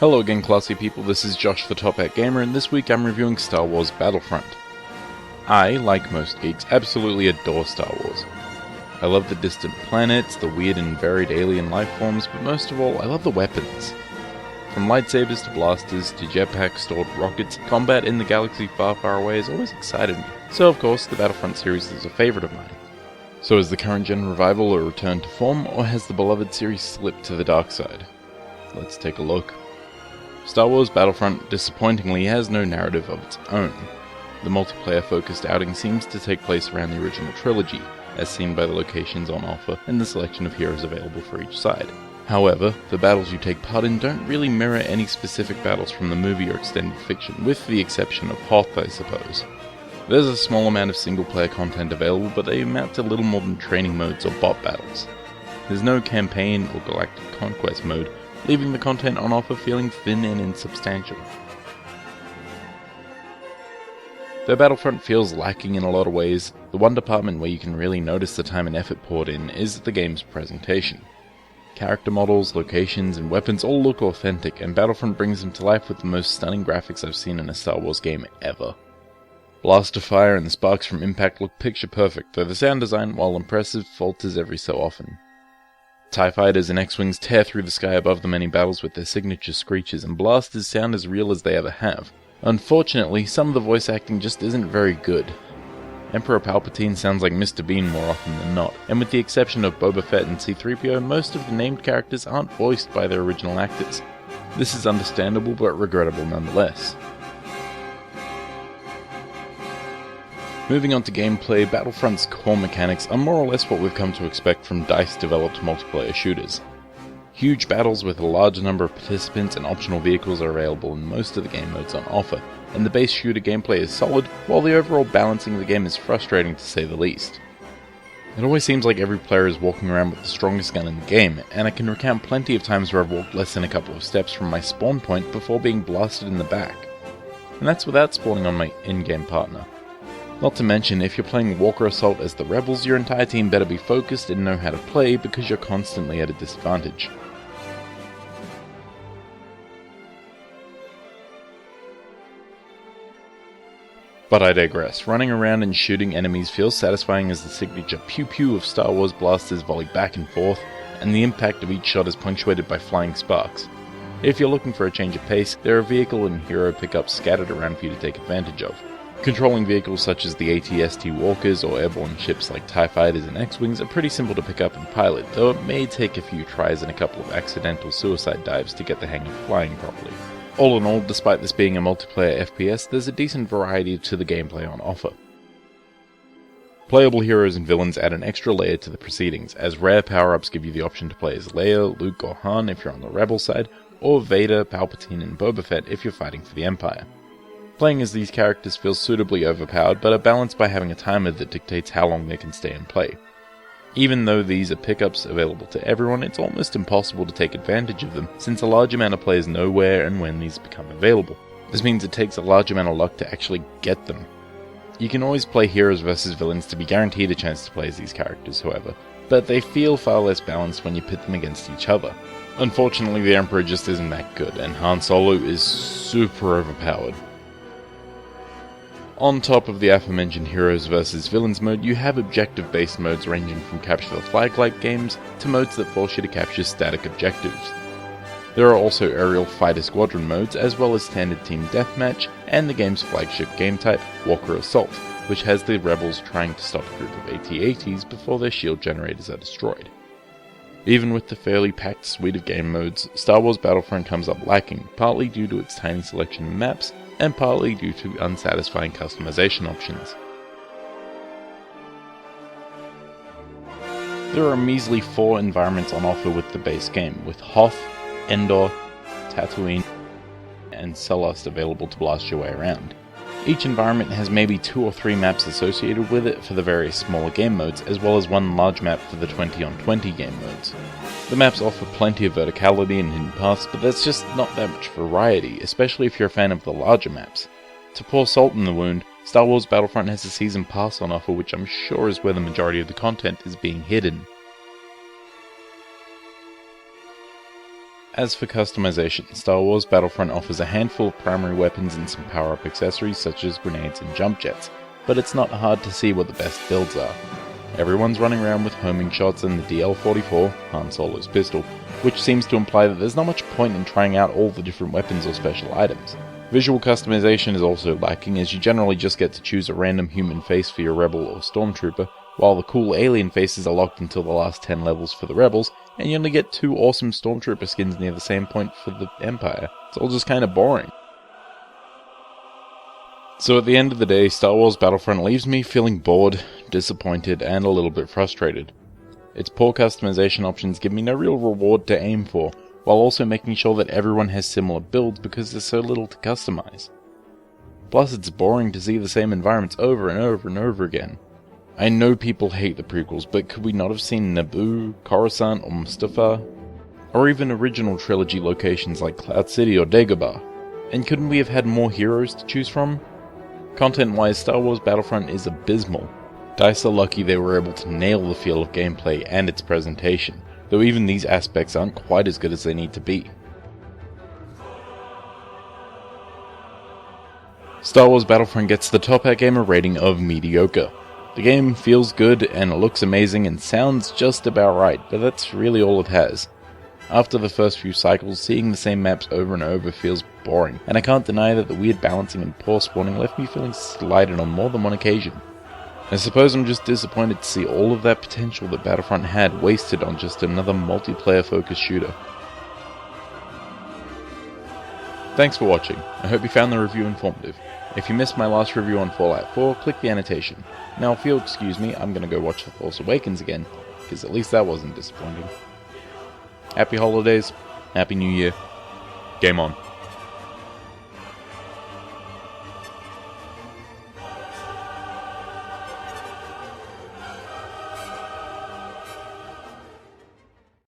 Hello again, classy people, this is Josh the Top Hat Gamer, and this week I'm reviewing Star Wars Battlefront. I, like most geeks, absolutely adore Star Wars. I love the distant planets, the weird and varied alien life forms, but most of all, I love the weapons. From lightsabers to blasters to jetpacks, stored rockets, combat in the galaxy far, far away has always excited me. So of course, the Battlefront series is a favourite of mine. So is the current gen revival a return to form, or has the beloved series slipped to the dark side? Let's take a look. Star Wars Battlefront disappointingly has no narrative of its own. The multiplayer-focused outing seems to take place around the original trilogy, as seen by the locations on offer and the selection of heroes available for each side. However, the battles you take part in don't really mirror any specific battles from the movie or extended fiction, with the exception of Hoth, I suppose. There's a small amount of single-player content available, but they amount to little more than training modes or bot battles. There's no campaign or galactic conquest mode, leaving the content on offer feeling thin and insubstantial. Though Battlefront feels lacking in a lot of ways, the one department where you can really notice the time and effort poured in is the game's presentation. Character models, locations, and weapons all look authentic, and Battlefront brings them to life with the most stunning graphics I've seen in a Star Wars game ever. Blaster fire and the sparks from impact look picture perfect, though the sound design, while impressive, falters every so often. TIE fighters and X-Wings tear through the sky above the many battles with their signature screeches, and blasters sound as real as they ever have. Unfortunately, some of the voice acting just isn't very good. Emperor Palpatine sounds like Mr. Bean more often than not, and with the exception of Boba Fett and C-3PO, most of the named characters aren't voiced by their original actors. This is understandable but regrettable nonetheless. Moving on to gameplay, Battlefront's core mechanics are more or less what we've come to expect from DICE-developed multiplayer shooters. Huge battles with a large number of participants and optional vehicles are available in most of the game modes on offer, and the base shooter gameplay is solid, while the overall balancing of the game is frustrating to say the least. It always seems like every player is walking around with the strongest gun in the game, and I can recount plenty of times where I've walked less than a couple of steps from my spawn point before being blasted in the back. And that's without spawning on my in-game partner. Not to mention, if you're playing Walker Assault as the Rebels, your entire team better be focused and know how to play because you're constantly at a disadvantage. But I digress. Running around and shooting enemies feels satisfying as the signature pew-pew of Star Wars blasters volley back and forth, and the impact of each shot is punctuated by flying sparks. If you're looking for a change of pace, there are vehicle and hero pickups scattered around for you to take advantage of. Controlling vehicles such as the AT-ST Walkers or airborne ships like TIE Fighters and X-Wings are pretty simple to pick up and pilot, though it may take a few tries and a couple of accidental suicide dives to get the hang of flying properly. All in all, despite this being a multiplayer FPS, there's a decent variety to the gameplay on offer. Playable heroes and villains add an extra layer to the proceedings, as rare power-ups give you the option to play as Leia, Luke or Han if you're on the Rebel side, or Vader, Palpatine and Boba Fett if you're fighting for the Empire. Playing as these characters feels suitably overpowered, but are balanced by having a timer that dictates how long they can stay in play. Even though these are pickups available to everyone, it's almost impossible to take advantage of them, since a large amount of players know where and when these become available. This means it takes a large amount of luck to actually get them. You can always play heroes versus villains to be guaranteed a chance to play as these characters, however, but they feel far less balanced when you pit them against each other. Unfortunately, the Emperor just isn't that good, and Han Solo is super overpowered. On top of the aforementioned heroes versus villains mode, you have objective-based modes ranging from capture the flag-like games to modes that force you to capture static objectives. There are also aerial fighter squadron modes, as well as standard team deathmatch, and the game's flagship game type, Walker Assault, which has the rebels trying to stop a group of AT-ATs before their shield generators are destroyed. Even with the fairly packed suite of game modes, Star Wars Battlefront comes up lacking, partly due to its tiny selection of maps, and partly due to unsatisfying customization options. There are a measly 4 environments on offer with the base game, with Hoth, Endor, Tatooine, and Sullust available to blast your way around. Each environment has maybe 2 or 3 maps associated with it for the various smaller game modes, as well as one large map for the 20 on 20 game modes. The maps offer plenty of verticality and hidden paths, but there's just not that much variety, especially if you're a fan of the larger maps. To pour salt in the wound, Star Wars Battlefront has a season pass on offer, which I'm sure is where the majority of the content is being hidden. As for customization, Star Wars Battlefront offers a handful of primary weapons and some power-up accessories such as grenades and jump jets, but it's not hard to see what the best builds are. Everyone's running around with homing shots and the DL-44, Han Solo's pistol, which seems to imply that there's not much point in trying out all the different weapons or special items. Visual customization is also lacking, as you generally just get to choose a random human face for your Rebel or Stormtrooper, while the cool alien faces are locked until the last 10 levels for the Rebels, and you only get 2 awesome Stormtrooper skins near the same point for the Empire. It's all just kinda boring. So at the end of the day, Star Wars Battlefront leaves me feeling bored, disappointed, and a little bit frustrated. Its poor customization options give me no real reward to aim for, while also making sure that everyone has similar builds because there's so little to customize. Plus, it's boring to see the same environments over and over and over again. I know people hate the prequels, but could we not have seen Naboo, Coruscant, or Mustafar? Or even original trilogy locations like Cloud City or Dagobah? And couldn't we have had more heroes to choose from? Content-wise, Star Wars Battlefront is abysmal. DICE are lucky they were able to nail the feel of gameplay and its presentation, though even these aspects aren't quite as good as they need to be. Star Wars Battlefront gets the Top Hat Gamer rating of mediocre. The game feels good and it looks amazing and sounds just about right, but that's really all it has. After the first few cycles, seeing the same maps over and over feels boring, and I can't deny that the weird balancing and poor spawning left me feeling slighted on more than one occasion. I suppose I'm just disappointed to see all of that potential that Battlefront had wasted on just another multiplayer-focused shooter. Thanks for watching. I hope you found the review informative. If you missed my last review on Fallout 4, click the annotation. Now if you'll excuse me, I'm gonna go watch The Force Awakens again, because at least that wasn't disappointing. Happy holidays, Happy New Year, game on.